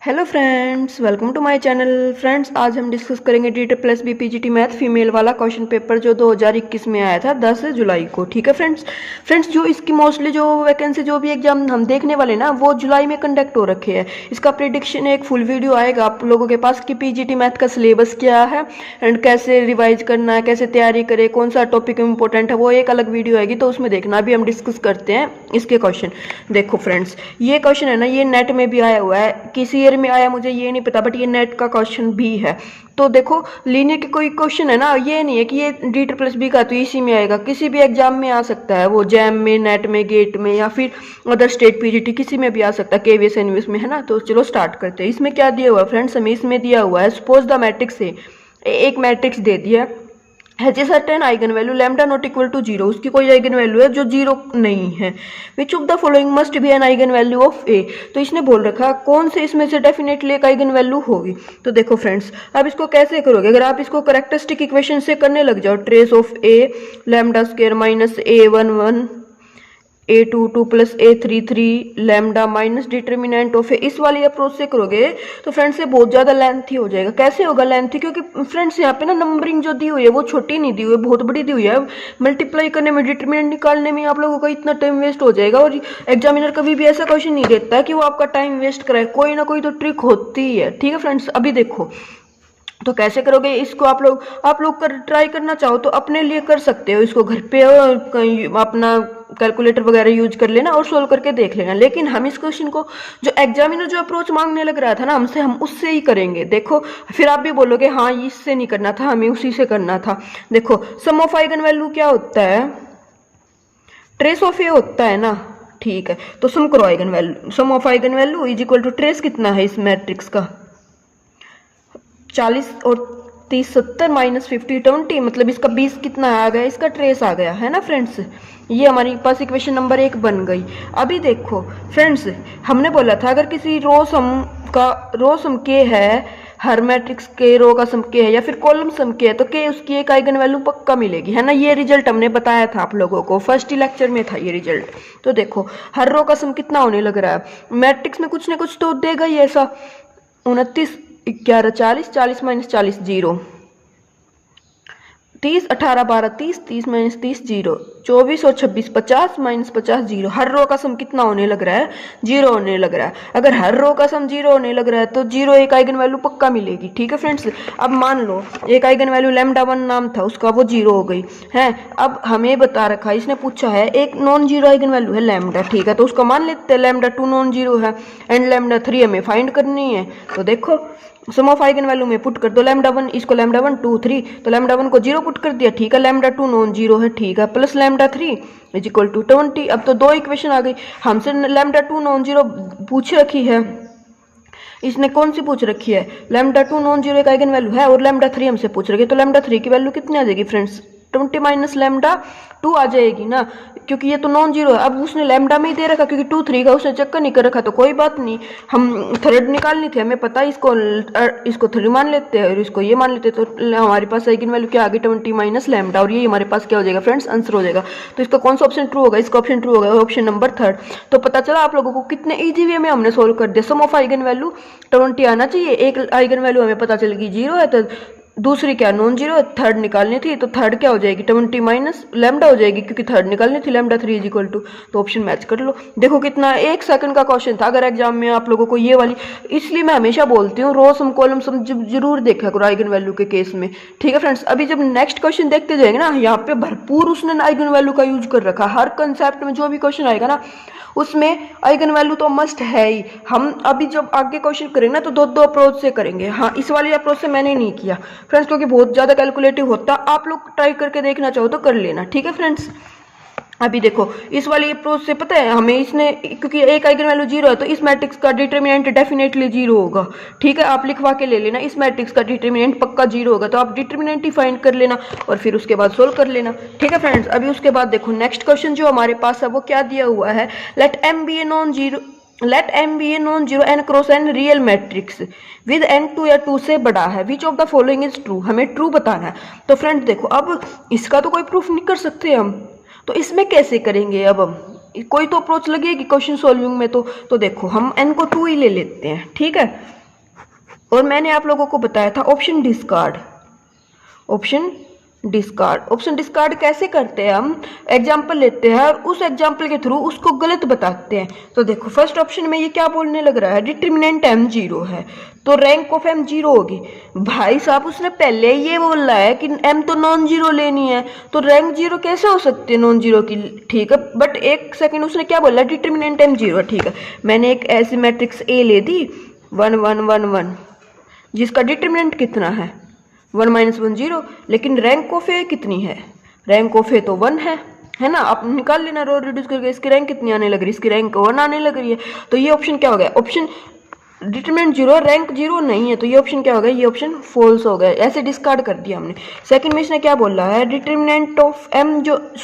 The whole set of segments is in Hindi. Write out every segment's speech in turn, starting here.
Hello friends, welcome to my channel. Friends, आज हम डिस्कस करेंगे D plus B PGT math female वाला क्वेश्चन पेपर जो 2021 में आया था 10 जुलाई को। ठीक है फ्रेंड्स, जो इसकी मोस्टली जो वैकेंसी जो भी एग्जाम हम देखने वाले ना वो जुलाई में कंडक्ट हो रखे हैं। इसका प्रिडिक्शन एक फुल वीडियो आएगा आप लोगों के पास कि पीजीटी मैथ का सिलेबस क्या है एंड कैसे रिवाइज करना है, कैसे तैयारी करें, कौन सा टॉपिक इंपॉर्टेंट है, वो एक अलग वीडियो आएगी तो उसमें देखना। अभी हम डिस्कस करते हैं इसके क्वेश्चन। देखो फ्रेंड्स, ये क्वेश्चन है ना, ये नेट में भी आया हुआ है, किसी ईयर में आया मुझे ये नहीं पता, बट ये नेट का क्वेश्चन भी है। तो देखो, लीनियर के कोई क्वेश्चन है ना, ये नहीं है कि ये डी प्लस बी का तो इसी में आएगा, किसी भी एग्जाम में आ सकता है, वो जैम में, नेट में, गेट में, या फिर अदर स्टेट पीजीटी किसी में भी आ सकता है, केवीएस एनवीएस में, है ना। तो चलो स्टार्ट करते हैं। इसमें क्या दिया हुआ है फ्रेंड्स, हमें इसमें दिया हुआ है सपोज द मैट्रिक्स है, एक मैट्रिक्स दे दिया है, has a certain eigenvalue lambda not equal to zero, उसकी कोई आइगन वैल्यू है जो जीरो नहीं है। Which of the following must be an eigen value of A, तो इसने बोल रखा कौन से इसमें से डेफिनेटली एक आइगन वैल्यू होगी। तो देखो फ्रेंड्स, अब इसको कैसे करोगे, अगर आप इसको करेक्टरिस्टिक इक्वेशन से करने लग जाओ, trace of A lambda square minus A11 A22 plus A33 lambda minus determinant of A, इस वाली अप्रोच से करोगे तो फ्रेंड्स ये बहुत ज़्यादा लेंथी हो जाएगा। कैसे होगा लेंथी, क्योंकि फ्रेंड्स यहाँ पे ना नंबरिंग जो दी हुई है वो छोटी नहीं दी हुई है, बहुत बड़ी दी हुई है। मल्टीप्लाई करने में, डिटर्मिनेंट निकालने में आप लोगों का इतना टाइम वेस्ट हो जाएगा। और एग्जामिनर कभी भी ऐसा क्वेश्चन नहीं देता है कि वो आपका टाइम वेस्ट कराए, कोई ना कोई तो ट्रिक होती ही है। ठीक है फ्रेंड्स, अभी देखो तो कैसे करोगे इसको। आप लोग ट्राई करना चाहो तो अपने लिए कर सकते हो इसको, घर पे अपना कैलकुलेटर वगैरह यूज कर लेना और सोल्व करके देख लेना। लेकिन हम इस क्वेश्चन को जो एग्जामिनर जो अप्रोच मांगने लग रहा था ना हमसे, हम उससे ही करेंगे। देखो फिर आप भी बोलोगे हाँ इससे नहीं करना था, हमें उसी से करना था। देखो सम ऑफ आइगन वैल्यू क्या होता है, ट्रेस ऑफ ए होता है ना। ठीक है, तो सम करो eigen value, sum of eigen value is equal to trace कितना है इस मैट्रिक्स का, 40 और 30 70 माइनस 50 20, मतलब इसका 20 कितना आ गया, इसका ट्रेस आ गया, है ना फ्रेंड्स। ये हमारे पास इक्वेशन नंबर 1 बन गई। अभी देखो फ्रेंड्स, हमने बोला था अगर किसी रो सम के है, हर मैट्रिक्स के रो का सम के है या फिर कॉलम सम के है, तो के उसकी एक आइगन वैल्यू पक्का मिलेगी, है ना। ये रिजल्ट हमने बताया था आप लोगों को, फर्स्ट ही लेक्चर में था ये रिजल्ट। तो देखो हर रो का सम कितना होने लग रहा है, मैट्रिक्स में कुछ ना कुछ तो देगा ही ऐसा। 29 11 40, 40 माइनस 40 जीरो, 30 18 12 30, 30 माइनस 30 जीरो, 24 और 26 50 माइनस 50 जीरो। हर रो का सम कितना होने लग रहा है, जीरो होने लग रहा है। अगर हर रो का सम जीरो होने लग रहा है तो जीरो एक आइगन वैल्यू पक्का मिलेगी। ठीक है फ्रेंड्स, अब मान लो एक आइगन वैल्यू लैम्डा 1 नाम था उसका, वो जीरो हो गई है। अब हमें बता रखा है, इसने पूछा है एक नॉन जीरो आइगन वैल्यू है लैम्डा। ठीक है, तो उसका मान लेते हैं लैम्डा 2 नॉन जीरो है एंड लैम्डा 3 हमें फाइंड करनी है। तो देखो सम ऑफ आइगन वैल्यू में पुट कर दो, लैम्डा 1 इसको लैम्डा 1 2 3, तो लैम्डा 1 को जीरो पुट कर दिया। ठीक है, लैम्डा 2 नॉन जीरो है, ठीक है, plus lambda 3 is equal to 20। अब तो दो इक्वेशन आ गई। हमसे लैम्डा 2 नॉन जीरो पूछ रखी है, इसने कौन सी पूछ रखी है, लैम्डा 2 नॉन जीरो एक आइगन वैल्यू है और लैम्डा 3 हमसे पूछ रखी है। तो लैम्डा 3 की वैल्यू कितनी आ जाएगी फ्रेंड्स, 20 माइनस लैम्डा 2 आ जाएगी ना, क्योंकि ये तो नॉन जीरो है। अब उसने लैम्डा में ही दे रखा, क्योंकि 2 3 का उसने चक्कर नहीं कर रखा, तो कोई बात नहीं, हम थर्ड निकालनी थी, हमें पता है इसको 3 मान लेते हैं और इसको ये मान लेते हैं। तो हमारे पास आइगन वैल्यू क्या आ गई, 20 माइनस लैम्डा, और ये हमारे पास क्या हो जाएगा फ्रेंड्स, आंसर हो जाएगा। तो इसका कौन सा ऑप्शन ट्रू होगा, इसका ऑप्शन ट्रू होगा, ऑप्शन नंबर 3। तो पता चला आप लोगों को कितने ईजी वे में हमने सोल्व कर दिया। सम ऑफ आइगन वैल्यू 20 आना चाहिए, एक आइगन वैल्यू हमें पता चलेगी जीरो है, तो दूसरी क्या नॉन जीरो, थर्ड निकालनी थी, तो थर्ड क्या हो जाएगी 20 माइनस लैम्डा हो जाएगी, क्योंकि थर्ड निकालनी थी, लैम्डा 3 इज इक्वल टू। तो ऑप्शन मैच कर लो। देखो कितना 1 सेकंड का क्वेश्चन था। अगर एग्जाम में आप लोगों को ये वाली, इसलिए मैं हमेशा बोलती हूँ रो सम कॉलम सम जरूर देखा करो आइगन वैल्यू के केस में। ठीक है फ्रेंड्स, अभी जब नेक्स्ट क्वेश्चन देखते जाएंगे ना, यहाँ पे भरपूर उसने आइगन वैल्यू का यूज कर रखा। हर कंसेप्ट में जो भी क्वेश्चन आएगा ना उसमें आइगन वैल्यू तो मस्ट है ही। हम अभी जब आगे क्वेश्चन करेंगे ना तो दो अप्रोच से करेंगे। हाँ, इस वाली अप्रोच से मैंने नहीं किया फ्रेंड्स, क्योंकि बहुत ज्यादा कैलकुलेटिव होता। आप लोग ट्राई करके देखना चाहो तो कर लेना। ठीक है फ्रेंड्स, अभी देखो इस वाली अप्रोच से पता है हमें, इसने क्योंकि एक आइगन वैल्यू जीरो है तो इस मैट्रिक्स का डिटर्मिनेंट डेफिनेटली जीरो होगा। ठीक है, आप लिखवा के ले लेना, इस मैट्रिक्स का डिटर्मिनेंट पक्का जीरो होगा, तो आप डिटर्मिनेंट ही फाइंड कर लेना और फिर उसके बाद सोल्व कर लेना। ठीक है फ्रेंड्स, अभी उसके बाद देखो नेक्स्ट क्वेश्चन जो हमारे पास है वो क्या दिया हुआ है, let m be a non zero n cross n real matrix with n 2 या 2 से बड़ा है, which of the following is true, हमें ट्रू बताना है। तो फ्रेंड्स देखो, अब इसका तो कोई प्रूफ नहीं कर सकते हम, तो इसमें कैसे करेंगे। अब हम कोई तो अप्रोच लगेगी क्वेश्चन सॉल्विंग में। तो देखो हम n को 2 ही ले लेते हैं। ठीक है, और मैंने आप लोगों को बताया था ऑप्शन डिस्कार्ड। ऑप्शन डिस्कार्ड कैसे करते हैं? हम एग्जाम्पल लेते हैं और उस एग्जाम्पल के थ्रू उसको गलत बताते हैं। तो देखो फर्स्ट ऑप्शन में ये क्या बोलने लग रहा है, डिटर्मिनेंट m 0 है तो रैंक ऑफ m 0 होगी। भाई साहब उसने पहले ये बोला है कि m तो नॉन जीरो लेनी है, तो रैंक 0 कैसे हो सकती है नॉन जीरो की? ठीक है, बट एक सेकंड उसने क्या बोला, डिटर्मिनेंट m 0। ठीक है, मैंने एक ऐसी मैट्रिक्स A ले दी 1 1 1 1 जिसका डिटर्मिनेंट कितना है 1 - 1 0, लेकिन रैंक ऑफ ए कितनी है? रैंक ऑफ ए तो 1 है ना। आप निकाल लेना रो रिड्यूस करके, इसकी रैंक कितनी आने लग रही है, इसकी रैंक 1 आने लग रही है। तो ये ऑप्शन क्या हो गया, ऑप्शन डिटरमिनेंट 0 रैंक 0 नहीं है, तो ये ऑप्शन क्या हो गया, ये ऑप्शन फॉल्स हो गया, ऐसे डिस्कार्ड कर दिया हमने। सेकंड में इसने क्या बोला है, determinant of m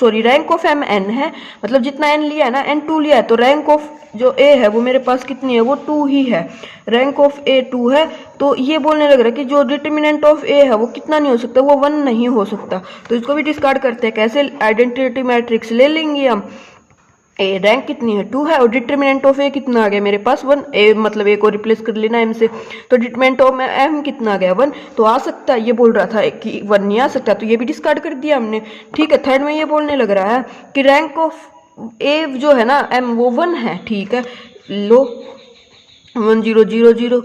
rank of m n है, मतलब जितना n लिया है ना, n 2 लिया है, तो रैंक ऑफ जो a है वो मेरे पास कितनी है, वो 2 ही है। रैंक ऑफ a 2 है, तो ये बोलने लग रहा है कि जो डिटरमिनेंट ऑफ a है वो कितना नहीं हो सकता, वो 1 नहीं हो सकता। तो इसको भी डिस्कार्ड करते हैं। कैसे? आइडेंटिटी मैट्रिक्स ले लेंगे हम, ए रैंक कितनी है 2 है और डिटरमिनेंट ऑफ ए कितना आ गया मेरे पास 1, ए मतलब ए को रिप्लेस कर लेना m से, तो डिटरमिनेंट ऑफ m कितना आ गया 1, तो आ सकता है। ये बोल रहा था कि 1 नहीं आ सकता, तो ये भी डिस्कार्ड कर दिया हमने। ठीक है, थर्ड में ये बोलने लग रहा है कि रैंक ऑफ ए जो है ना m वो 1 है। ठीक है, लो 1 0 0 0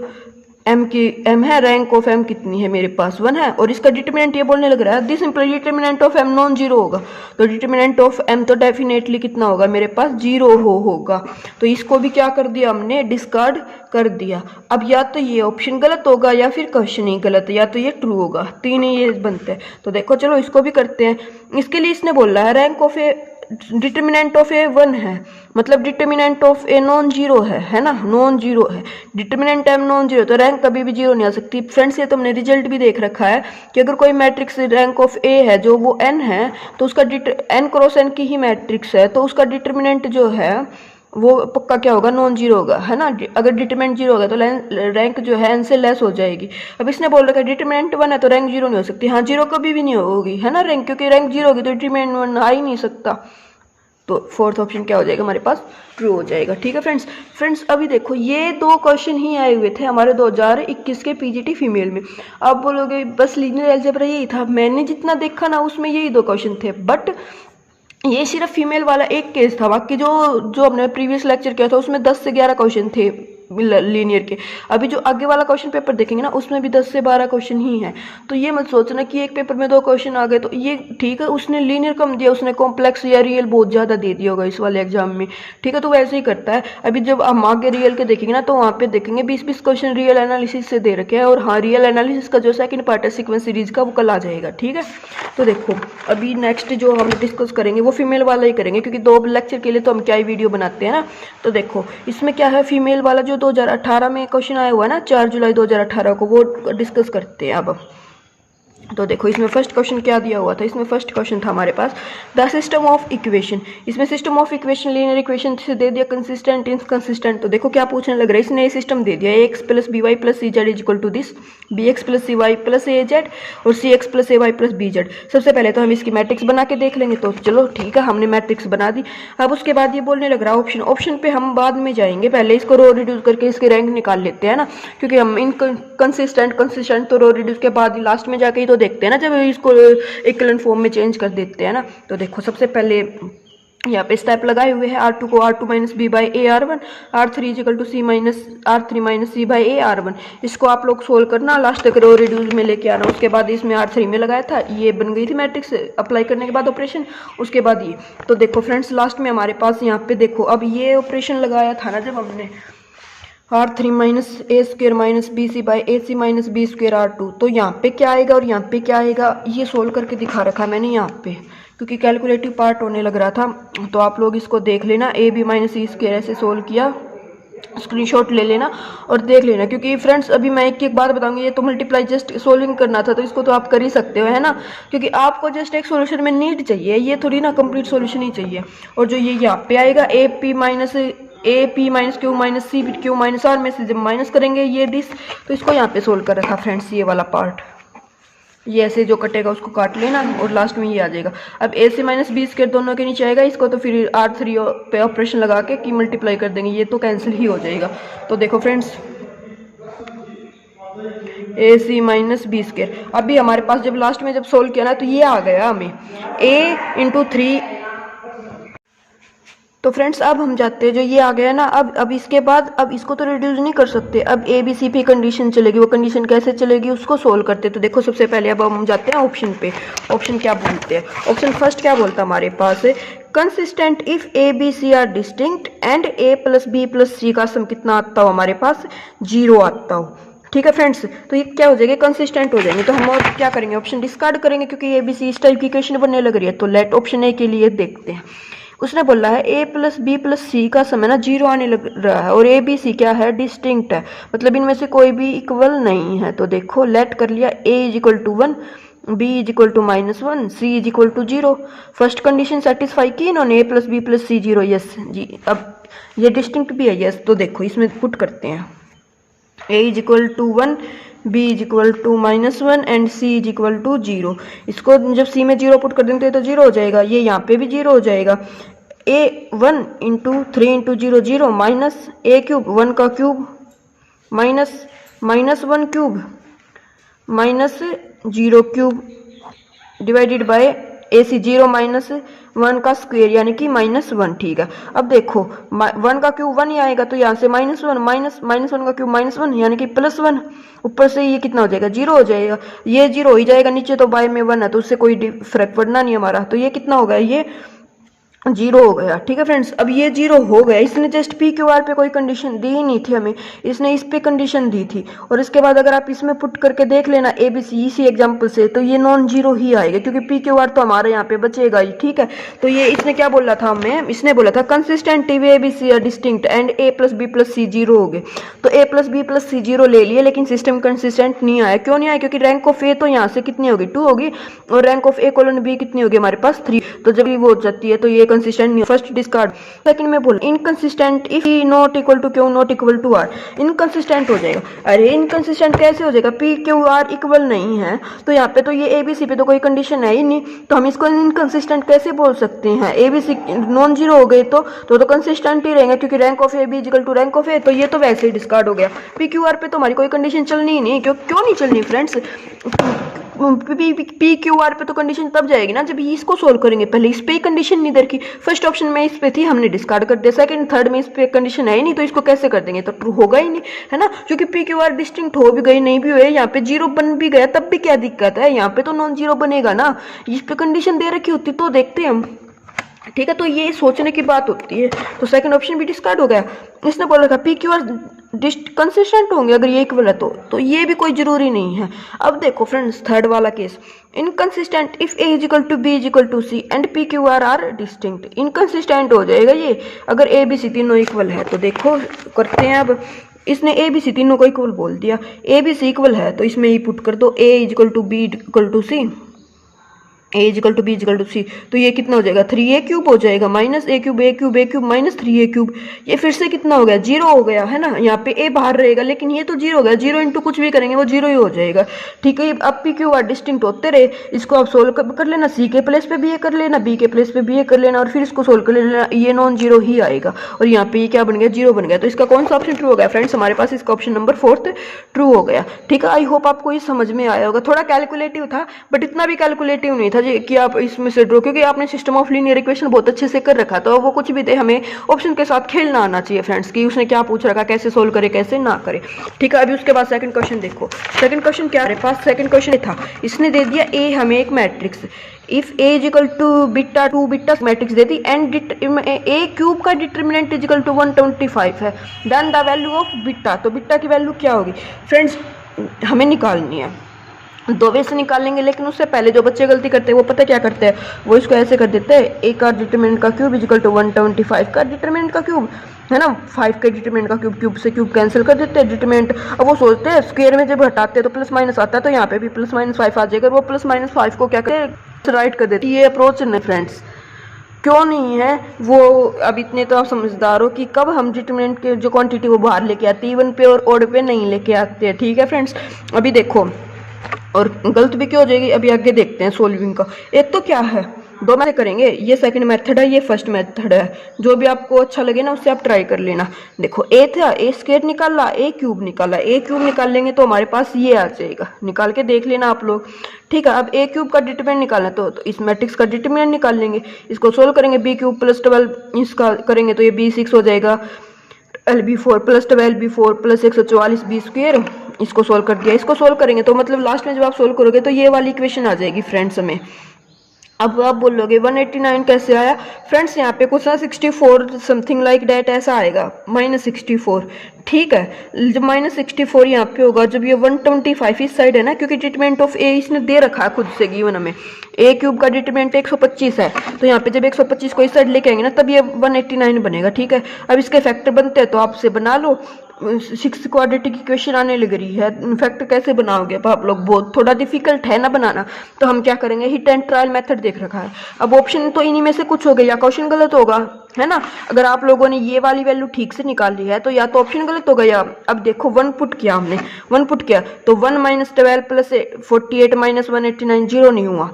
m है, रैंक ऑफ m कितनी है मेरे पास 1 है, और इसका डिटरमिनेंट ये बोलने लग रहा है this imply determinant of m non zero होगा, तो डिटरमिनेंट ऑफ m तो डेफिनेटली कितना होगा मेरे पास 0 होगा। तो इसको भी क्या कर दिया हमने, डिस्कार्ड कर दिया। अब या तो ये ऑप्शन गलत होगा या फिर क्वेश्चन ही गलत है, या तो ये ट्रू होगा, तीन ही ये बनते हैं। तो देखो चलो इसको भी करते हैं। इसके लिए इसने बोला है rank of A determinant of A 1 है, मतलब determinant of A non zero है ना, नॉन जीरो है, डिटरमिनेंट m नॉन जीरो, तो रैंक कभी भी जीरो नहीं आ सकती। फ्रेंड्स ये तुमने रिजल्ट भी देख रखा है कि अगर कोई मैट्रिक्स रैंक ऑफ ए है जो वो n है, तो उसका n क्रॉस n की ही मैट्रिक्स है, तो उसका डिटरमिनेंट जो है वो पक्का क्या होगा, नॉन जीरो होगा, है ना। अगर डिटरमिनेंट जीरो होगा तो रैंक जो है n से लेस हो जाएगी। अब इसने बोल रखा है डिटरमिनेंट 1 है तो रैंक 0 नहीं हो सकती। हाँ, 0 कभी भी नहीं होगी, है ना रैंक, क्योंकि रैंक 0 होगी तो डिटरमिनेंट 1 आ ही नहीं सकता। तो फोर्थ ऑप्शन क्या हो जाएगा हमारे पास, ट्रू हो जाएगा। ठीक है फ्रेंड्स अभी देखो ये 2 क्वेश्चन ही आए हुए थे हमारे 2021 के पीजीटी फीमेल में। आप बोलोगे बस लीनियर अलजेब्रा यही था, मैंने जितना देखा ना उसमें यही 2 क्वेश्चन थे, बट ये सिर्फ फीमेल वाला एक केस था, बाकी जो हमने प्रीवियस लेक्चर किया था उसमें 10 से 11 क्वेश्चन थे लीनियर के। अभी जो आगे वाला क्वेश्चन पेपर देखेंगे ना उसमें भी 10 से 12 क्वेश्चन ही हैं। तो ये मत सोचना कि एक पेपर में 2 क्वेश्चन आ गए तो ये ठीक है, उसने लीनियर कम दिया, उसने कॉम्प्लेक्स या रियल बहुत ज़्यादा दे दिया होगा इस वाले एग्जाम में। ठीक है, तो वैसे ही करता है। अभी जब हम आगे रियल के देखेंगे ना तो वहाँ पे देखेंगे 20-20 क्वेश्चन रियल एनालिसिस से दे रखे हैं, और हाँ रियल एनालिसिस का जो सेकंड पार्ट है सीक्वेंस सीरीज का वो कल आ जाएगा। ठीक है, तो देखो अभी नेक्स्ट जो हम डिस्कस करेंगे वो फीमेल वाला ही करेंगे, क्योंकि 2 लेक्चर के लिए तो हम क्या ही वीडियो बनाते हैं ना। तो देखो इसमें क्या है, फीमेल वाला जो 2018 में क्वेश्चन आया हुआ है ना 4 जुलाई 2018 को, वो डिस्कस करते हैं अब। तो देखो इसमें फर्स्ट क्वेश्चन क्या दिया हुआ था, इसमें फर्स्ट क्वेश्चन था हमारे पास द सिस्टम ऑफ इक्वेशन। इसमें system of equation linear equation से दे दिया कंसिस्टेंट इनकंसिस्टेंट। तो देखो क्या पूछने लग रहा है, इसने ये सिस्टम दे दिया ax + by + cz is equal to this bx + cy + az और cx + ay + bz। सबसे पहले तो हम इसकी मैट्रिक्स बना के देख लेंगे। तो चलो ठीक है, हमने मैट्रिक्स बना दी। अब उसके बाद ये बोलने लग रहा है ऑप्शन पे हम बाद में जाएंगे, पहले इसको रो रिड्यूस करके इसके रैंक निकाल लेते हैं ना, क्योंकि हम कंसिस्टेंट तो रो रिड्यूस के बाद लास्ट में जाके ही तो देखते हैं ना जब इसको इक्विवेलेंट फॉर्म में चेंज कर देते हैं ना। तो देखो सबसे पहले यहाँ पे स्टेप लगाए हुए हैं R2 को R2 - b / a R1, R3 = c - R3 - c / a R1। इसको आप लोग सोल्व करना, लास्ट तक रो रिड्यूस में लेके आना। उसके बाद इसमें R3 में लगाया था, ये बन गई थी मैट्रिक्स अप्लाई करने के बाद ऑपरेशन। उसके बाद ये तो देखो फ्रेंड्स लास्ट में हमारे पास यहाँ पे देखो अब ये ऑपरेशन लगाया था ना जब हमने R3 - a² - bc / ac - b² R2, तो यहाँ पे क्या आएगा और यहाँ पे क्या आएगा ये सोल्व करके दिखा रखा है मैंने यहाँ पे, क्योंकि कैलकुलेटिव पार्ट होने लग रहा था। तो आप लोग इसको देख लेना, ab - c² ऐसे सोल्व किया, स्क्रीनशॉट ले लेना और देख लेना। क्योंकि फ्रेंड्स अभी मैं एक बात बताऊंगी, ये तो मल्टीप्लाई जस्ट सोल्विंग करना था, तो इसको तो आप कर ही सकते हो, है ना, क्योंकि आपको जस्ट एक सॉल्यूशन में नीड चाहिए, ये थोड़ी ना कंप्लीट सॉल्यूशन ही चाहिए। और जो ये यहाँ पे आएगा AP - q - CQ - R में से जब माइनस करेंगे ये दिस, तो इसको यहाँ पे सोल्व कर रखा फ्रेंड्स, ये वाला पार्ट ये ऐसे जो कटेगा उसको काट लेना और लास्ट में ये आ जाएगा। अब AC - b² दोनों के नीचे आएगा, इसको तो फिर R3 पे ऑपरेशन लगा के की मल्टीप्लाई कर देंगे, ये तो कैंसिल ही हो जाएगा। तो देखो फ्रेंड्स ए सी माइनस बी स्क्वायर। अभी हमारे पास जब लास्ट में जब सोल्व किया ना तो ये आ गया हमें ए इंटू 3। तो फ्रेंड्स अब हम जाते हैं, जो ये आ गया ना, अब इसके बाद अब इसको तो रिड्यूस नहीं कर सकते, अब ए बी सी पे कंडीशन चलेगी। वो कंडीशन कैसे चलेगी उसको सोल्व करते हैं। तो देखो सबसे पहले अब हम जाते हैं ऑप्शन पे। ऑप्शन क्या बोलते हैं? ऑप्शन फर्स्ट क्या बोलता है हमारे पास है, consistent if a b c are distinct and a plus b plus c का सम कितना आता हो हमारे पास, 0 आता हो। ठीक है फ्रेंड्स, तो ये क्या हो जाएगा, कंसिस्टेंट हो जाएंगे। तो हम और क्या करेंगे, ऑप्शन डिस्कार्ड करेंगे क्योंकि ए बी सी इस टाइप की इक्वेशन बनने लग रही है। तो लेट ऑप्शन ए के लिए देखते हैं। उसने बोला है ए प्लस बी प्लस सी का सम है ना 0 आने लग रहा है, और ए बी सी क्या है, डिस्टिंक्ट है, मतलब इनमें से कोई भी इक्वल नहीं है। तो देखो लेट कर लिया, a is equal to 1, b is equal to -1, c is equal to 0। First condition satisfy की इन्होंने, a plus b plus c 0, yes जी। अब ये डिस्टिंक्ट भी है, यस। तो देखो इसमें पुट करते हैं, a is equal to 1, b is equal to -1 and c is equal to 0। इसको जब सी में 0 पुट कर देंगे तो 0 हो जाएगा, ये यहाँ पे भी 0 हो जाएगा। A 1 into 3 into 0 0, minus a cube 1 का cube minus -1 cube minus 0 cube divided by a c 0 -1 का स्क्वायर यानी कि -1। ठीक है, अब देखो 1 का क्यूब 1 ही आएगा, तो यहाँ से -1 -1 का क्यूब -1 यानी कि +1। ऊपर से ये कितना हो जाएगा, 0 हो जाएगा। ये 0 हो ही जाएगा, नीचे तो बाय में 1 है तो उससे कोई फर्क पड़ना नहीं हमारा। तो ये कितना होगा, ये 0 हो गया। ठीक है फ्रेंड्स, अब ये 0 हो गया। इसने जस्ट पी क्यू आर पे कोई कंडीशन दी ही नहीं थी हमें, इसने इस पे कंडीशन दी थी। और इसके बाद अगर आप इसमें पुट करके देख लेना ए बी सी इसी एग्जांपल से, तो ये नॉन जीरो ही आएगा क्योंकि पी क्यू आर तो हमारे यहाँ पे बचेगा ही। ठीक है, तो ये इसने क्या बोला था हमें, इसने बोला था consistent a b c are distinct and a plus b plus c 0 हो गए। तो a plus b plus c 0 ले लिए, लेकिन सिस्टम कंसिस्टेंट नहीं आया। क्यों नहीं आया, क्योंकि रैंक ऑफ ए तो यहाँ से कितनी होगी, 2 होगी, और rank of A colon B कितनी होगी हमारे पास, 3। तो जब वो हो जाती है तो ये कंसिस्टेंट नहीं। First discard. सेकंड में बोल inconsistent if e not equal to q not equal to r, inconsistent हो जाएगा। अरे इनकंसिस्टेंट कैसे हो जाएगा, पी क्यू आर इक्वल नहीं है, तो यहाँ पे तो ये ए बी सी पे तो कोई कंडीशन है ही नहीं, तो हम इसको इनकंसिस्टेंट कैसे बोल सकते हैं। A b c non zero हो गए तो कंसिस्टेंट ही रहेंगे क्योंकि rank of A B equal to rank of A, तो ये तो वैसे ही डिस्कार्ड हो गया। पी क्यू आर पे तो हमारी कोई कंडीशन चलनी ही नहीं। क्यों नहीं चलनी फ्रेंड्स, पी क्यू आर पे तो कंडीशन तब जाएगी ना जब इसको सोल्व करेंगे। पहले इस पे कंडीशन नहीं रखी, फर्स्ट ऑप्शन में इस पे थी, हमने डिस्कार्ड कर दिया। सेकंड थर्ड में इस पे कंडीशन है ही नहीं, तो इसको कैसे कर देंगे, तो ट्रू होगा ही नहीं, है ना। क्योंकि पी क्यू आर डिस्टिंक्ट हो भी गई नहीं भी हुए, यहाँ पे 0 बन भी गया तब भी क्या दिक्कत है, यहाँ पे तो नॉन जीरो बनेगा ना। इस पे कंडीशन दे रखी होती तो देखते हम। ठीक है, तो ये सोचने की बात होती है। तो सेकंड ऑप्शन भी डिस्कार्ड हो गया। इसने बोला था पी क्यू आर कंसिस्टेंट होंगे अगर ये इक्वल है तो ये भी कोई जरूरी नहीं है। अब देखो फ्रेंड्स थर्ड वाला case, inconsistent if A is equal to B is equal to C and P Q R distinct. Inconsistent हो जाएगा ये अगर ए बी सी तीनों इक्वल है। तो देखो करते हैं, अब इसने ए बी सी तीनों को इक्वल बोल दिया, ए बी सी इक्वल है तो इसमें ही पुट कर दो, a is equal to b equal to c, a equal to b equal to c. तो ये कितना हो जाएगा, 3a क्यूब हो जाएगा minus a cube minus 3a cube. ये फिर से कितना हो गया, 0 हो गया, है ना। यहाँ पे a बाहर रहेगा लेकिन ये तो 0 हो गया, 0 इंटू कुछ भी करेंगे वो 0 ही हो जाएगा। ठीक है, अब पी क्यू आर डिस्टिंक्ट होते रहे, इसको आप सोल्व कर लेना, सी के प्लेस पे भी ये कर लेना, बी के प्लेस पे भी ये कर लेना, और फिर इसको सोल्व कर लेना, ये नॉन जीरो ही आएगा। और यहाँ पे ये क्या बन गया, 0 बन गया। तो इसका कौन सा ऑप्शन ट्रू हो गया फ्रेंड्स, हमारे पास इसका ऑप्शन नंबर 4 ट्रू हो गया। ठीक है, आई होप आपको ये समझ में आया होगा। थोड़ा कैलकुलेटिव था बट इतना भी कैलकुलेटिव नहीं था कि आप में से ड्रॉ, क्योंकि आपने सिस्टम ऑफ लीनियर इक्वेशन बहुत अच्छे से कर रखा, तो वो कुछ भी दे हमें ऑप्शन के साथ खेलना आना चाहिए फ्रेंड्स, कि उसने क्या पूछ रखा, कैसे सोल्व करे कैसे ना करे। ठीक है, अभी उसके बाद सेकंड क्वेश्चन देखो। सेकंड क्वेश्चन क्या है, पास सेकंड क्वेश्चन था, इसने दे दिया ए हमें एक matrix, if A is equal to beta 2 beta matrix दे दी, एंड ए क्यूब का डिटरमिनेंट इज इक्वल टू 125 है, then the value of beta. तो बीटा की वैल्यू क्या होगी फ्रेंड्स, हमें निकालनी है। दो वे से निकालेंगे, लेकिन उससे पहले जो बच्चे गलती करते हैं वो पता क्या करते हैं, वो इसको ऐसे कर देते हैं, ए का डिटरमिनेंट का क्यूब इजिकल टू 125 का डिटरमिनेंट का क्यूब, है ना। 5 के डिटरमिनेंट का क्यूब, क्यूब से क्यूब कैंसिल कर देते हैं डिटरमिनेंट। अब वो सोचते हैं स्क्वायर में जब हटाते हैं तो प्लस माइनस आता है, तो यहाँ पे भी प्लस माइनस 5 आ जाएगा, वो प्लस माइनस 5 को क्या करते हैं, राइट कर देते हैं। ये अप्रोच नहीं फ्रेंड्स, क्यों नहीं है वो, अब इतने तो आप समझदार हो कि कब हम डिटरमिनेंट के जो क्वांटिटी वो बाहर लेके आते हैं, इवन पे और ओड पे नहीं लेके आते हैं। ठीक है फ्रेंड्स, अभी देखो, और गलत भी क्यों हो जाएगी, अभी आगे देखते हैं सोल्विंग का। एक तो क्या है, दो में से करेंगे, ये सेकंड मेथड है, ये फर्स्ट मेथड है, जो भी आपको अच्छा लगे ना उससे आप ट्राई कर लेना। देखो ए था, ए स्क्वायर निकाला, ए क्यूब निकाला, ए क्यूब निकाल लेंगे तो हमारे पास ये आ जाएगा, निकाल के देख लेना आप लोग। ठीक है, अब ए क्यूब का डिटरमिनेंट निकालना तो इस मैट्रिक्स का डिटरमिनेंट निकाल लेंगे, इसको सोल्व करेंगे, बी क्यूब प्लस 12 इसका करेंगे तो ये b6 हो जाएगा, LB4 plus 12b4 plus 144 B square, इसको सोल्व कर दिया, इसको सोल्व करेंगे तो मतलब लास्ट में जब आप सोल्व करोगे तो ये वाली इक्वेशन आ जाएगी फ्रेंड्स हमें। अब आप बोलोगे 189 कैसे आया फ्रेंड्स, यहाँ पे कुछ ना 64 समथिंग लाइक डैट ऐसा आएगा, -64। ठीक है, जब -64 यहाँ पे होगा, जब ये 125 इस साइड है ना, क्योंकि डिटरमिनेंट ऑफ ए इसने दे रखा है खुद से गिवन हमें, ए क्यूब का डिटरमिनेंट 125 है, तो यहाँ पे जब 125 को इस साइड लेके आएंगे ना तब ये 189 बनेगा। ठीक है, अब इसके फैक्टर बनते हैं तो आपसे बना लो, 6 क्वाड्रेटिक इक्वेशन आने लग रही है, इनफैक्ट कैसे बनाओगे अब आप लोग, बहुत थोड़ा डिफिकल्ट है ना बनाना, तो हम क्या करेंगे, हिट एंड ट्रायल मेथड देख रखा है। अब ऑप्शन तो इन्हीं में से कुछ हो गया, या क्वेश्चन गलत होगा, है ना। अगर आप लोगों ने ये वाली वैल्यू ठीक से निकाल ली है तो या तो ऑप्शन गलत हो गया। अब देखो 1 पुट किया हमने, 1 पुट किया तो 1 - 12 प्लस 48 - 189 जीरो नहीं हुआ।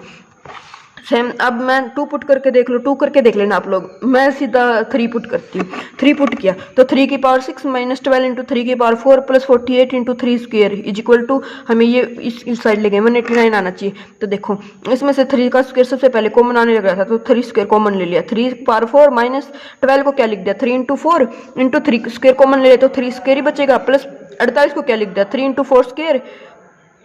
सेम अब मैं 2 पुट करके देख लो, 2 करके देख लेना आप लोग, मैं सीधा 3 पुट करती हूँ। 3 पुट किया तो 3 की पावर 6 - 12 इंटू 3 की power 4 plus 48 into 3 square is equal to, हमें ये इस साइड ले गए 189 आना चाहिए। तो देखो इसमें से 3 का स्क्वायर सबसे पहले कॉमन आने लग रहा था, तो 3 स्क्वायर कॉमन ले लिया, 3 की पावर 4 माइनस 12 को क्या लिख दिया, 3 इंटू 4 इंटू 3 स्क्वायर कॉमन ले लिया तो 3 स्क्वायर ही बचेगा, प्लस 48 को क्या लिख दिया, 3 इंटू 4 स्क्वायर।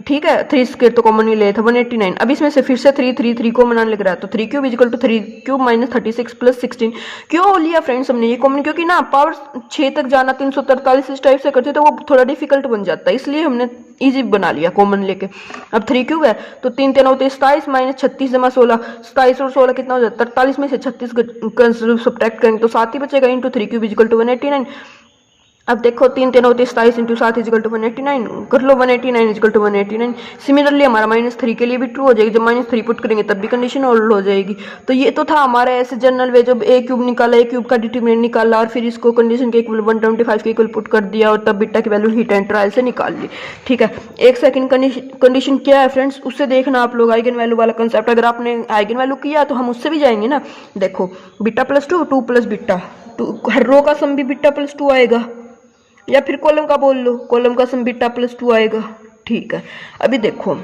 ठीक है, 3 स्क्वायर तो कॉमन ही ले था 189। अब इसमें से फिर से 3 कॉमन आने लग रहा है, तो 3 cube is equal to 3 cube minus 36 plus 16। क्यों लिया फ्रेंड्स हमने ये कॉमन, क्योंकि ना पावर 6 तक जाना 343 इस टाइप से करते तो वो थोड़ा डिफिकल्ट बन जाता है, इसलिए हमने इजी बना लिया कॉमन लेके। अब 3 क्यूब है तो 3 3 होते 27 माइनस 36 जमा 16, 27 और 16 कितना हो जाता है 43 में से 36 सब्ट्रैक्ट करेंगे तो 7 ही बचेगा, इंटू 3 क्यूब इजिकल टू 189। अब देखो 3 3 होते 27 इंटू 7 इजिकल टू 189, कर लो 189 इजिकल टू 189। सिमिलरली हमारा -3 के लिए भी ट्रू हो जाएगी, जब -3 पुट करेंगे तब भी कंडीशन होल्ड हो जाएगी। तो ये तो था हमारा ऐसे जनरल वे, जब ए क्यूब निकाला, ए क्यूब का डिटरमिनेंट निकाला और फिर इसको कंडीशन के इक्वल 125 के इक्वल पुट कर दिया और तब बीटा की वैल्यू हिट एंड ट्रायल से निकाल ली। ठीक है, एक सेकंड कंडीशन क्या है फ्रेंड्स, उससे देखना आप लोग आइगन वैल्यू वाला कंसेप्ट, अगर आपने आइगन वैल्यू किया तो हम उससे भी जाएंगे ना। देखो बीटा प्लस 2, 2 प्लस बीटा, हर रो का सम भी बीटा प्लस 2 आएगा, या फिर कॉलम का बोल लो, कॉलम का सम बीटा प्लस 2 आएगा। ठीक है, अभी देखो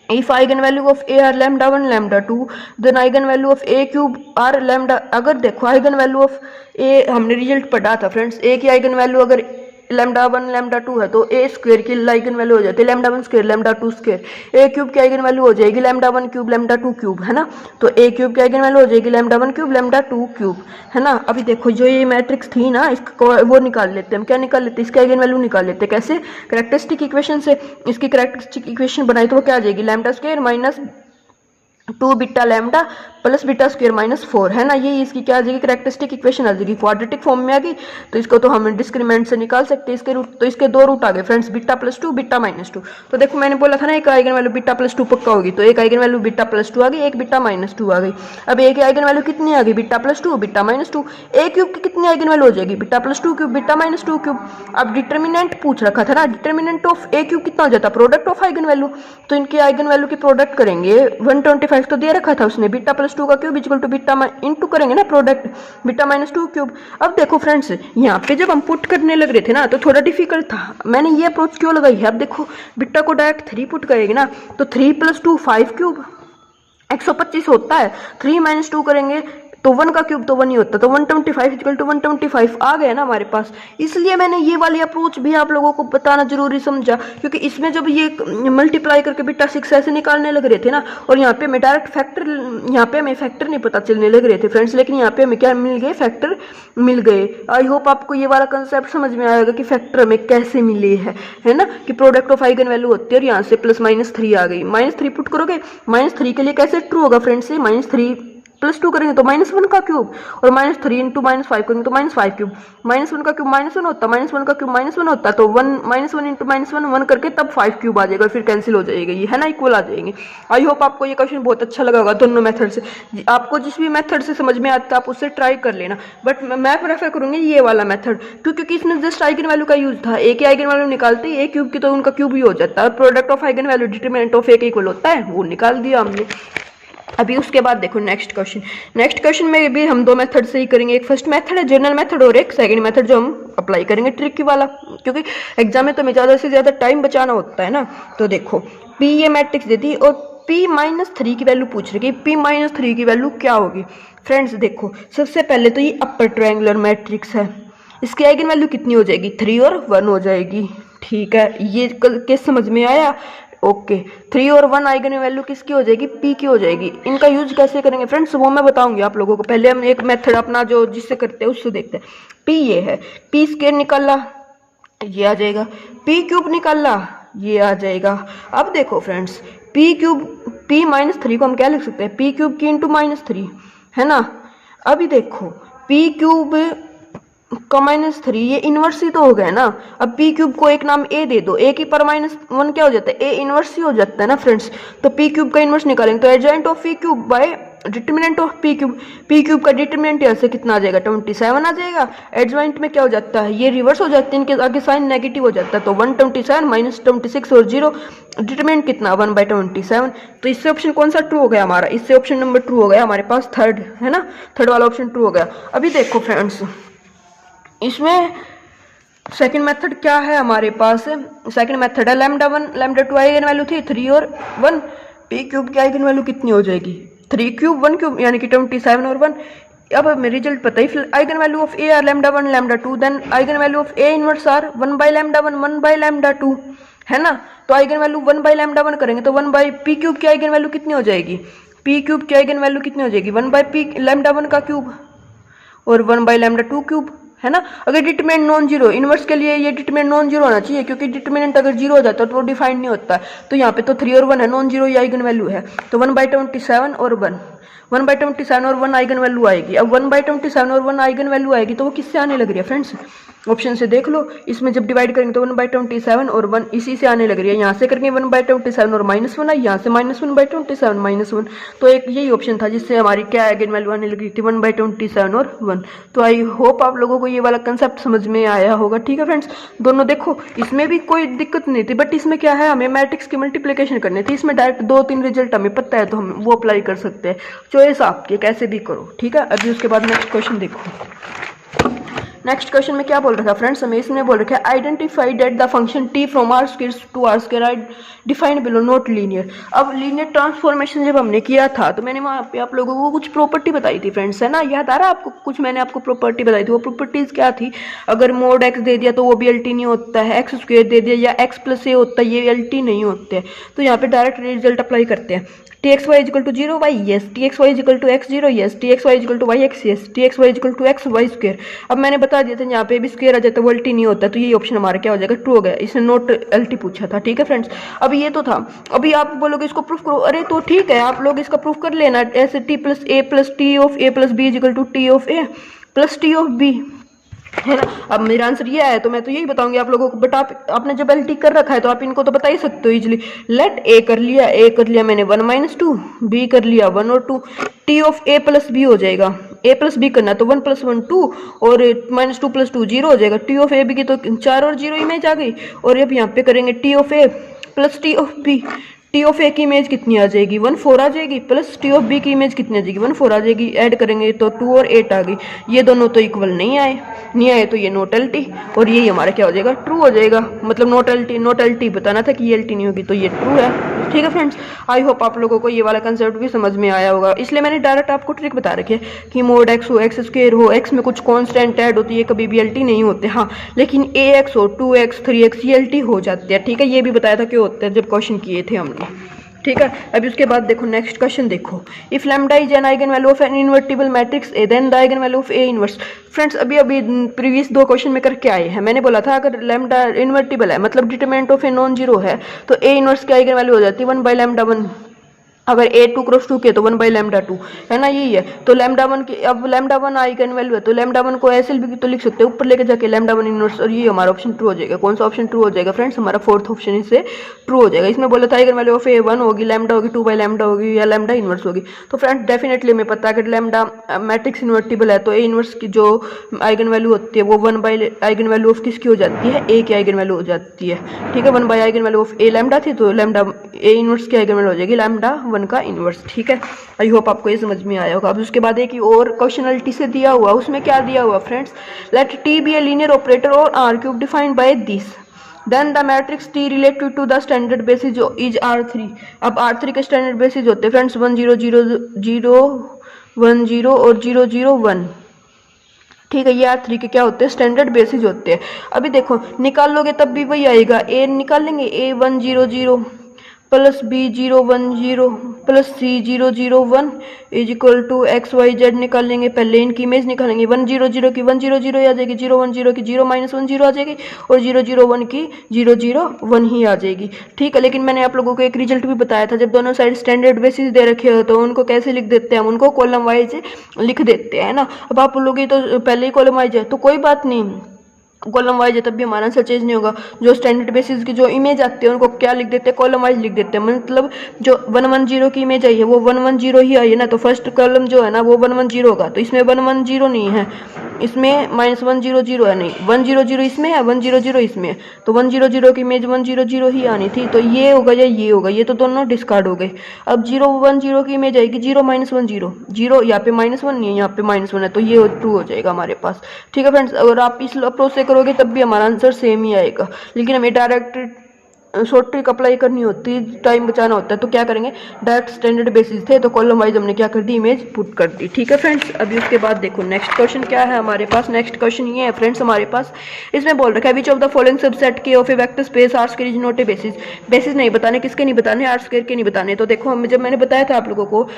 if eigen value of A are lambda 1 lambda 2 then eigen value of A cube are lambda. अगर देखो आइगन वैल्यू ऑफ ए हमने रिजल्ट पढ़ा था फ्रेंड्स, ए की आइगन वैल्यू अगर लैम्डा 1 लैम्डा 2 है तो ए स्क्वायर की आइगन वैल्यू हो जाती है लैम्डा 1 स्क्वायर लैम्डा 2 स्क्वायर। ए क्यूब की आइगन वैल्यू हो जाएगी लैम्डा 1 क्यूब लैम्डा 2 क्यूब, है ना। तो ए क्यूब की आइगन वैल्यू हो जाएगी लैम्डा 1 क्यूब लैम्डा 2 क्यूब, है ना। अभी देखो जो ये मैट्रिक्स थी ना, इसको वो निकाल लेते हैं हम, क्या निकाल लेते हैं, इसकी आइगन वैल्यू निकाल लेते हैं। कैसे, कैरेक्टरिस्टिक इक्वेशन से। इसकी कैरेक्टरिस्टिक इक्वेशन बनाई तो वो क्या आ जाएगी, lambda square minus 2 beta lambda plus beta square minus 4, है ना। ये इसकी क्या आ जाएगी, कैरेक्टरिस्टिक इक्वेशन आ जाएगी, क्वाड्रेटिक फॉर्म में आ गई। तो इसको तो हम डिस्क्रिमिनेंट से निकाल सकते हैं, इसके रूट, तो इसके 2 रूट आ गए friends, beta plus 2 beta minus 2। तो देखो मैंने बोला था ना एक आइगन वैल्यू बीटा प्लस 2 पक्का होगी, तो एक आइगन वैल्यू बीटा प्लस 2 आ गई, एक बीटा माइनस 2 आ गई। अब एक आइगन वैल्यू कितनी आ गई, बीटा प्लस 2 बीटा माइनस 2। ए क्यूब की कितनी आइगन वैल्यू हो जाएगी, beta plus 2 cube beta minus 2 cube. अब डिटर्मिनेंट पूछ रखा था ना, डिटर्मिनेंट ऑफ ए क्यूब कितना हो जाता, प्रोडक्ट ऑफ आइगन वैल्यू, तो इनके आइगन वैल्यू की प्रोडक्ट करेंगे 125 तो दे रखा था उसने, बीटा प्लस 2 का cube equal to beta into करेंगे ना प्रोडक्ट बीटा माइनस 2 क्यूब। अब देखो फ्रेंड्स यहाँ पे जब हम पुट करने लग रहे थे ना तो थोड़ा डिफिकल्ट था, मैंने ये अप्रोच क्यों लगाई है। अब देखो बीटा को डायरेक्ट 3 पुट करेंगे ना तो 3 + 2 5 क्यूब 125 होता है, 3 - 2 करेंगे तो 1 का क्यूब तो 1 ही होता है, तो 125 इक्वल टू 125 आ गया ना हमारे पास। इसलिए मैंने ये वाली अप्रोच भी आप लोगों को बताना जरूरी समझा, क्योंकि इसमें जब ये मल्टीप्लाई करके बीटा 6 ऐसे निकालने लग रहे थे ना, और यहाँ पे हमें डायरेक्ट फैक्टर, यहाँ पे हमें फैक्टर नहीं पता चलने लग रहे थे फ्रेंड्स, लेकिन यहाँ पे हमें क्या मिल गए, फैक्टर मिल गए। आई होप आपको ये वाला कंसेप्ट समझ में आएगा कि फैक्टर हमें कैसे मिले है ना, कि प्रोडक्ट ऑफ आइगन वैल्यू होती है और यहाँ से +-3 आ गई। -3 पुट करोगे, -3 के लिए कैसे ट्रू होगा फ्रेंड्स, से -3 + 2 करेंगे तो -1 का क्यूब, और -3 × -5 करेंगे तो -5 क्यूब, -1 का क्यूब -1 होता, -1 का क्यूब -1 होता, तो 1 -1 × -1 1 करके तब 5 क्यूब आ जाएगा, फिर कैंसिल हो जाएगा ये, है ना, इक्वल आ जाएंगे। आई होप आपको ये क्वेश्चन बहुत अच्छा लगा होगा दोनों मेथड से। आपको जिस भी मेथड से समझ में आता है आप उससे ट्राई कर लेना, बट मैं प्रेफर करूंगी ये वाला मेथड, क्योंकि इसमें जस्ट आइगन वैल्यू का यूज था। ए की आइगन वैल्यू निकालते ही ए क्यूब की तो उनका क्यूब ही हो जाता है, और product of eigen value determinant of A के इक्वल होता है, वो निकाल दिया हमने। अभी उसके बाद देखो नेक्स्ट क्वेश्चन में भी हम दो मेथड से ही करेंगे। एक फर्स्ट मेथड है जनरल मेथड और एक सेकंड मेथड जो हम अप्लाई करेंगे ट्रिकी वाला, क्योंकि एग्जाम में तो हमें ज़्यादा से ज़्यादा टाइम बचाना होता है ना। तो देखो पी ये मैट्रिक्स देती और p-3 की वैल्यू पूछ रही है, p-3 की वैल्यू क्या होगी। फ्रेंड्स देखो सबसे पहले तो ये अपर ट्रायंगुलर मैट्रिक्स है, इसकी आइगन वैल्यू कितनी हो जाएगी 3 और 1 हो जाएगी। ठीक है, ये केस समझ में आया। ओके 3 और 1 आइगन वैल्यू किसकी हो जाएगी, p की हो जाएगी। इनका यूज कैसे करेंगे फ्रेंड्स वो मैं बताऊंगी आप लोगों को। पहले हम एक मेथड अपना जो जिससे करते हैं उससे देखते हैं। p ये है, p स्क्वायर निकाला ये आ जाएगा, p क्यूब निकाला ये आ जाएगा। अब देखो फ्रेंड्स p क्यूब p-3 को हम क्या लिख सकते हैं, p क्यूब की इंटू -3 है ना। अभी देखो p क्यूब का -3 ये इनवर्स ही तो हो गया ना। अब p क्यूब को एक नाम a दे दो, a की पर -1 क्या हो जाता है, a इनवर्स ही हो जाता है ना फ्रेंड्स। तो p क्यूब का इनवर्स निकालेंगे तो adjoint of p cube by determinant of p cube का डिटरमिनेंट यहाँ से कितना आ जाएगा 27 आ जाएगा। एडजॉइंट में क्या हो जाता है, ये रिवर्स हो जाते हैं, इनके आगे साइन नेगेटिव हो जाता है। तो 127 -26 और 0 डिटरमिनेंट कितना 1/27। तो इससे ऑप्शन कौन सा ट्रू हो गया हमारा, इससे ऑप्शन नंबर ट्रू हो गया हमारे पास थर्ड है ना, थर्ड वाला ऑप्शन ट्रू हो गया। अभी देखो फ्रेंड्स इसमें सेकंड मेथड क्या है हमारे पास, सेकंड मेथड है λ1 λ2 आइगन वैल्यू थी 3 और 1, p क्यूब की आइगन वैल्यू कितनी हो जाएगी 3 क्यूब 1 क्यूब यानी कि 27 और 1। अब हमें रिजल्ट पता ही, eigen value of a are λ1 λ2 then eigen value of a inverse are 1/λ1 1/λ2 है ना। तो आइगन वैल्यू 1/λ1 करेंगे तो 1/p क्यूब की आइगन वैल्यू कितनी हो जाएगी, p क्यूब की आइगन वैल्यू कितनी हो जाएगी 1/p λ1 का क्यूब और 1/λ2 क्यूब है ना। अगर डिटरमिनेंट नॉन जीरो, इनवर्स के लिए ये डिटरमिनेंट नॉन जीरो होना चाहिए, क्योंकि डिटरमिनेंट अगर जीरो हो जाता है तो वो डिफाइंड नहीं होता। तो यहाँ पे तो 3 और 1 है, नॉन जीरो ये आइगन वैल्यू है। तो 1/27 और 1/27 और 1 आइगन वैल्यू आएगी। अब 1/27 और 1 आइगन वैल्यू आएगी तो वो किससे आने लग रही है फ्रेंड्स, ऑप्शन से देख लो। इसमें जब डिवाइड करेंगे तो 1/27 और 1 इसी से आने लग रही है। यहाँ से करेंगे 1/27 और -1 आई, यहाँ से -1/27 -1। तो एक यही ऑप्शन था जिससे हमारी क्या आइगन वैल्यू आने लगी थी 1/27 और 1। तो आई होप आप लोगों को ये वाला कंसेप्ट समझ में आया होगा। ठीक है फ्रेंड्स, दोनों देखो इसमें भी कोई दिक्कत नहीं थी, बट इसमें क्या है हमें मैट्रिक्स की मल्टीप्लिकेशन करनी थी। इसमें डायरेक्ट 2-3 रिजल्ट हमें पता है तो हम वो अप्लाई कर सकते हैं, चॉइस आपकी कैसे भी करो। ठीक है, अभी उसके बाद नेक्स्ट क्वेश्चन देखो। नेक्स्ट क्वेश्चन में क्या बोल रखा है फ्रेंड्स, हमें इसने बोल रखा है identify that the function t from r square to r square are defined below not linear. अब लीनियर ट्रांसफॉर्मेशन जब हमने किया था तो मैंने वहाँ पे आप लोगों को कुछ प्रॉपर्टी बताई थी फ्रेंड्स, है ना, याद आ रहा है आपको, कुछ मैंने आपको प्रॉपर्टी बताई थी। वो प्रॉपर्टीज क्या थी, अगर मोड x दे दिया तो वो भी LT नहीं होता है, x स्क्वायर दे दिया या x प्लस a होता है ये LT नहीं होते हैं। तो यहाँ पे डायरेक्ट रिजल्ट अप्लाई करते हैं। txy equal to 0 y yes, txy equal to x 0 yes, txy equal to y x yes, txy equal to x y square. अब मैंने बता दिया था यहाँ पे भी स्क्वायर आ जाता है वो LT नहीं होता, तो ये ऑप्शन हमारा क्या हो जाएगा ट्रू हो गया। इसने नोट LT पूछा था। ठीक है फ्रेंड्स, अब ये तो था। अभी आप बोलोगे इसको प्रूफ करो, अरे तो ठीक है आप लोग इसका प्रूफ कर लेना, ऐसे t plus a plus t of a plus b equal to t of a plus t of b है ना। अब मेरा आंसर ये आया तो मैं तो यही बताऊंगी आप लोगों को, बट आपने जब LT कर रखा है तो आप इनको तो बता ही सकते हो इजिली। लेट a कर लिया मैंने 1 - 2, b कर लिया 1 और 2, t of a plus b हो जाएगा, a प्लस b करना तो 1 + 1 2 और -2 + 2 0 हो जाएगा। t ऑफ a b की तो 4 और 0 इमेज आ गई। और अब यहाँ पे करेंगे t of a plus t of b, T of A की इमेज कितनी आ जाएगी 1 4 आ जाएगी, प्लस टी ऑफ बी की इमेज कितनी आ जाएगी 1 4 आ जाएगी। ऐड करेंगे तो 2 और 8 आ गई। ये दोनों तो इक्वल नहीं आए तो ये नॉट एलटी और यही हमारा क्या हो जाएगा ट्रू हो जाएगा। मतलब नॉट एलटी बताना था कि ये एलटी नहीं होगी, तो ये ट्रू है। ठीक है फ्रेंड्स, आई होप आप लोगों को ये वाला कंसेप्ट भी समझ में आया होगा। इसलिए मैंने डायरेक्ट आपको ट्रिक बता रखी है कि मोड एक्स हो, एक्स स्क्वायर हो, एक्स में कुछ कॉन्स्टेंट ऐड होती है, कभी भी एलटी नहीं होते। हाँ, लेकिन ए एक्स हो, 2x 3x ये एलटी हो जाते हैं। ठीक है, ये भी बताया था क्यों होते हैं जब क्वेश्चन किए थे हमने। ठीक है, अभी उसके बाद देखो नेक्स्ट क्वेश्चन देखो, if lambda is an eigen value of an invertible matrix A then the eigen value of A inverse. Friends अभी प्रीवियस 2 क्वेश्चन में करके आए हैं। मैंने बोला था अगर लैम्डा इन्वर्टिबल है मतलब determinant of A non zero है तो ए इनवर्स की आइगन वैल्यू हो जाती है 1/λ1। अगर a2 क्रॉस 2 के तो 1/λ2 है ना, यही है। तो λ1 की अब λ1 आइगन वैल्यू है तो λ1 को ऐसे भी तो लिख सकते हैं, ऊपर लेके जाके λ1 इनवर्स, और ये हमारा ऑप्शन ट्रू हो जाएगा। कौन सा ऑप्शन ट्रू हो जाएगा फ्रेंड्स, हमारा 4th ऑप्शन इससे ट्रू हो जाएगा। इसमें बोला था आइगन वैल्यू ऑफ a1 होगी, लैम्डा होगी, 2/λ होगी या लैम्डा इनवर्स होगी। तो फ्रेंड्स डेफिनेटली हमें पता है अगर लैम्डा मैट्रिक्स इन्वर्टिबल है तो ए इनवर्स की जो आइगन वैल्यू होती है वो 1 आइगन वैल्यू ऑफ किसकी हो जाती है, ए की आइगन वैल्यू हो जाती है। ठीक है, 1 eigen value of A lambda थी तो लैम्डा ए इनवर्स की आइगन वैल्यू हो जाएगी लैम्डा 1 का इनवर्स। ठीक है, आई होप आपको ये समझ में आया होगा। अब उसके बाद एक और क्वेश्चनलिटी से दिया हुआ, उसमें क्या दिया हुआ friends, let T be a linear operator और R cube defined by this, then the matrix T related to the standard basis is R3। अब R3 के स्टैंडर्ड बेसिस होते हैं फ्रेंड्स 1 0 0 0 1 0 और 0 0 1। ठीक है, ये R3 के क्या होते हैं, स्टैंडर्ड बेसिस होते हैं। अभी देखो निकाल लोगे तब भी वही आएगा, ए निकाल लेंगे, A 1 0 0 plus B 0 1 0 plus C 0 0 1 is equal to x y z निकाल लेंगे। पहले इनकी इमेज निकालेंगे, 1 0 0 की 1 0 0 आ जाएगी, 0 1 0 की 0 -1 0 आ जाएगी, और 0 0 1 की 0 0 1 ही आ जाएगी। ठीक है, लेकिन मैंने आप लोगों को एक रिजल्ट भी बताया था, जब दोनों साइड स्टैंडर्ड बेसिस दे रखे हो तो उनको कैसे लिख देते हैं हम, उनको कॉलम वाइज लिख देते हैं ना। अब आप लोग तो पहले ही कॉलम वाइज है तो कोई बात नहीं, कॉलम वाइज है तब भी हमारा आंसर चेंज नहीं होगा। जो स्टैंडर्ड बेसिस की जो इमेज आती है उनको क्या लिख देते हैं, कॉलम वाइज लिख देते हैं। मतलब जो 1 1 0 की इमेज आई है वो 1 1 0 ही आई है ना, तो फर्स्ट कॉलम जो है ना वो 1 1 0 होगा, तो इसमें 1 1 0 नहीं है, इसमें -1 0 0 है, नहीं 1 0 0 इसमें है, 1 0 0 इसमें है, तो 1 0 0 की इमेज 1 0 0 ही आनी थी, तो ये होगा या ये होगा, ये तो दोनों डिस्कार्ड हो गए। अब 0 1 0 की इमेज आएगी 0 -1 0 0, यहाँ पे -1 नहीं है, यहाँ पे -1 है, तो ये ट्रू हो जाएगा हमारे पास। ठीक है फ्रेंड्स, अगर आप इस अप्रोच से करोगे तब भी हमारा आंसर सेम ही आएगा, लेकिन हमें डायरेक्ट शॉर्ट ट्रिक अप्लाई करनी होती है, टाइम बचाना होता है, तो क्या करेंगे, डायरेक्ट स्टैंडर्ड बेसिस थे तो कॉलम वाइज हमने क्या कर दी, इमेज पुट कर दी। ठीक है फ्रेंड्स, अभी उसके बाद देखो नेक्स्ट क्वेश्चन क्या है हमारे पास। नेक्स्ट क्वेश्चन ये है फ्रेंड्स हमारे पास, इसमें बोल रखा है which of the following subset के of a vector space R square is not a basis. Basis नहीं बताने, किसके नहीं बताने, आर स्क्वायर के नहीं बताने। तो देखो जब मैंने बताया था आप लोगों को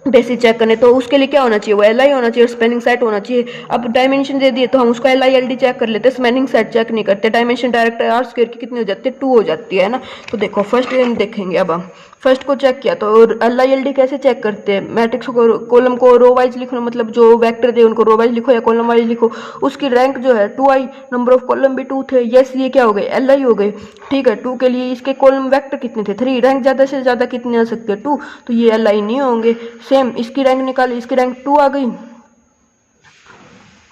बेसिस चेक करने, तो उसके लिए क्या होना चाहिए, वो LI होना चाहिए और स्पैनिंग सेट होना चाहिए। अब डायमेंशन दे दिए तो हम उसका LI LD चेक कर लेते हैं, स्पैनिंग सेट चेक नहीं करते। डायमेंशन डायरेक्ट आर स्क्वायर की कितनी हो जाती है, 2 हो जाती है ना। तो देखो फर्स्ट देखेंगे, अब हम फर्स्ट को चेक किया तो LI LD कैसे चेक करते हैं, मैट्रिक्स को कॉलम को रो वाइज लिखो, मतलब जो वेक्टर दे उनको रो वाइज लिखो या कॉलम वाइज लिखो, उसकी रैंक जो है 2 आई, नंबर ऑफ कॉलम भी 2 थे, यस ये क्या हो गए, LI हो गए। ठीक है, 2 के लिए इसके कॉलम वेक्टर कितने थे, 3, रैंक ज्यादा से ज्यादा कितने आ सकते हैं, 2, तो ये LI नहीं होंगे। सेम इसकी रैंक निकाली, इसकी रैंक 2 आ गई,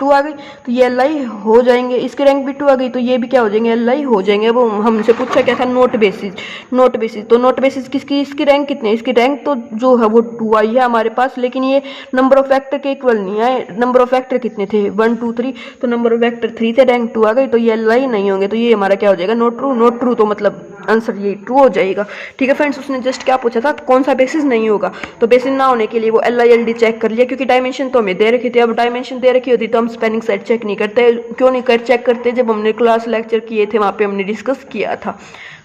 2 आ गई तो ये LI हो जाएंगे, इसकी रैंक भी 2 आ गई तो ये भी क्या हो जाएंगे, LI हो जाएंगे। अब हमसे पूछा क्या था, नोट बेसिस, नोट बेसिस, तो नोट बेसिस किसकी, इसकी रैंक कितनी है, इसकी रैंक तो जो है वो 2 आई है हमारे पास, लेकिन ये नंबर ऑफ वेक्टर के इक्वल नहीं है। नंबर ऑफ वेक्टर कितने थे, 1 2 3, तो नंबर ऑफ वेक्टर 3 थे, रैंक 2 आ गई, तो ये LI नहीं होंगे, तो ये हमारा क्या हो जाएगा, नोट ट्रू। नोट ट्रू तो मतलब आंसर ये ट्रू हो जाएगा। ठीक है फ्रेंड्स, उसने जस्ट क्या पूछा था, कौन सा बेसिस नहीं होगा, तो बेसिस ना होने के लिए वो LI LD चेक कर लिया, क्योंकि डायमेंशन तो हमें दे रखी थी। अब डायमेंशन दे रखी होती तो हम स्पैनिंग सेट चेक नहीं करते, क्यों नहीं कर चेक करते, जब हमने क्लास लेक्चर किए थे वहाँ पे हमने डिस्कस किया था।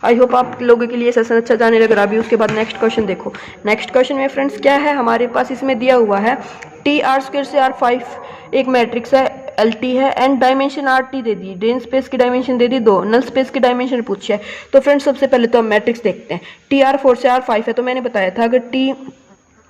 आई होप आप लोगों के लिए सेशन अच्छा जाने लग रहा। अभी उसके बाद नेक्स्ट क्वेश्चन देखो, नेक्स्ट क्वेश्चन में फ्रेंड्स क्या है हमारे पास, इसमें दिया हुआ है TR² से R5 एक मैट्रिक्स है, LT है, and dimension RT they the, range space की डायमेंशन दे दी 2, नल स्पेस की डायमेंशन पूछी है। तो फ्रेंड्स सबसे पहले तो हम मैट्रिक्स देखते हैं। TR4 से R5 है, तो मैंने बताया था अगर T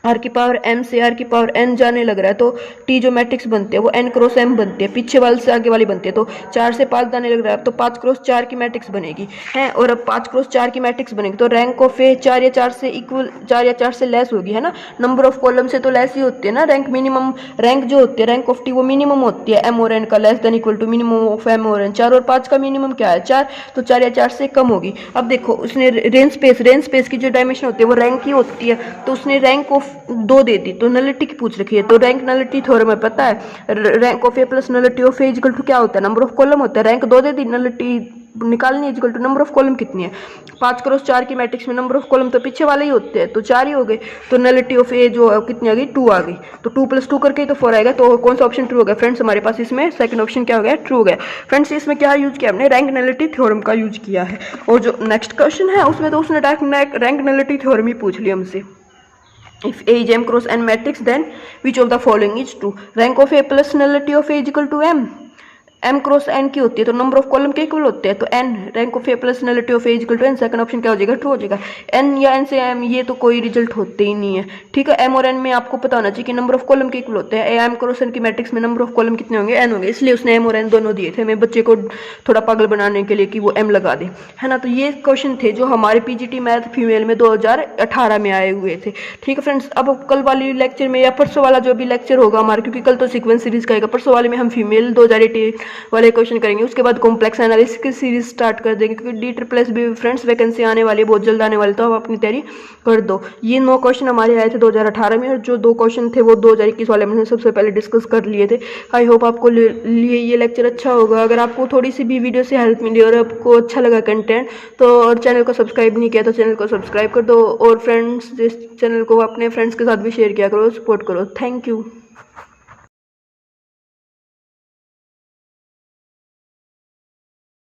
R की पावर M से R की पावर N जाने लग रहा है तो T जो मैट्रिक्स बनते हैं वो N क्रॉस M बनती है, पीछे वाले से आगे वाली बनती है। तो 4 से 5 जाने लग रहा है तो 5 क्रॉस 4 की मैट्रिक्स बनेगी है, और अब 5 क्रॉस 4 की मैट्रिक्स बनेगी तो रैंक ऑफ ए 4 या 4 से इक्वल, 4 या 4 से लेस होगी, है ना। नंबर ऑफ कॉलम से तो लेस ही होती है ना, रैंक मिनिमम, रैंक जो होती है रैंक ऑफ T वो मिनिमम होती है M और N का, less than equal to minimum of M और N। 4 और 5 का मिनिमम क्या है, 4, तो 4 या 4 से कम होगी। अब देखो उसने रेंज स्पेस की जो डायमेंशन होती है वो रैंक ही होती है, तो उसने रैंक ऑफ 2 दे दी, तो नलिटी की पूछ रखी है। तो रैंक नलिटी थ्योरम में पता है, rank of A plus nullity of A equal to क्या होता है, नंबर ऑफ कॉलम होता है। रैंक 2 दे दी, नलिटी निकालनी है equal to number of column कितनी है। 5 क्रॉस 4 की मैट्रिक्स में नंबर ऑफ कॉलम तो पीछे वाले ही होते हैं, तो 4 ही हो गए, तो नलिटी ऑफ ए जो कितनी आ गई, 2 आ गई, तो 2 + 2 करके तो 4 आएगा। तो कौन सा ऑप्शन ट्रू हो गया फ्रेंड्स हमारे पास, इसमें सेकंड ऑप्शन क्या हो गया, ट्रू हो गया। फ्रेंड्स इसमें क्या यूज किया हमने, रैंक नलिटी थ्योरम का यूज किया है। और जो नेक्स्ट क्वेश्चन है उसमें तो उसने डायरेक्ट रैंक नलिटी थ्योरम ही पूछ लिया हमसे। If A is M cross N matrix, then which of the following is true? Rank of A plus nullity of A is equal to M. M cross N की होती है तो नंबर ऑफ कॉलम के इक्वल होते हैं, तो N rank of A plus nullity of A equal to N, second option क्या हो जाएगा, ट्रू हो जाएगा। N या N से M ये तो कोई रिजल्ट होते ही नहीं है। ठीक है, M और N में आपको पता होना चाहिए कि नंबर ऑफ कॉलम के इक्वल होते हैं। M क्रॉस N की मैट्रिक्स में नंबर ऑफ कॉलम कितने होंगे, N होंगे, इसलिए उसने M और N दोनों दिए थे मैं बच्चे को थोड़ा पागल बनाने के लिए कि वो M लगा दे, है ना। तो ये क्वेश्चन थे जो हमारे PGT मैथ फीमेल में 2018 में आए हुए थे। ठीक है फ्रेंड्स, अब कल वाली लेक्चर में या परसों वाला जो भी लेक्चर होगा हमारा, क्योंकि कल तो सीक्वेंस सीरीज का आएगा, परसों वाले में हम फीमेल 2018 वाले क्वेश्चन करेंगे, उसके बाद कॉम्प्लेक्स एनालिसिस की सीरीज स्टार्ट कर देंगे, क्योंकि DSSS फ्रेंड्स वैकेंसी आने वाली है, बहुत जल्द आने वाली, तो आप अपनी तैयारी कर दो। ये 9 क्वेश्चन हमारे आए थे 2018 में, और जो 2 क्वेश्चन थे वो 2021 वाले में सबसे पहले डिस्कस कर लिए थे। आई होप आपको लिए ये लेक्चर अच्छा होगा। अगर आपको थोड़ी सी भी वीडियो से हेल्प मिली और आपको अच्छा लगा कंटेंट, तो और चैनल को सब्सक्राइब नहीं किया तो चैनल को सब्सक्राइब कर दो, और फ्रेंड्स इस चैनल को अपने फ्रेंड्स के साथ भी शेयर किया करो, सपोर्ट करो। Thank you.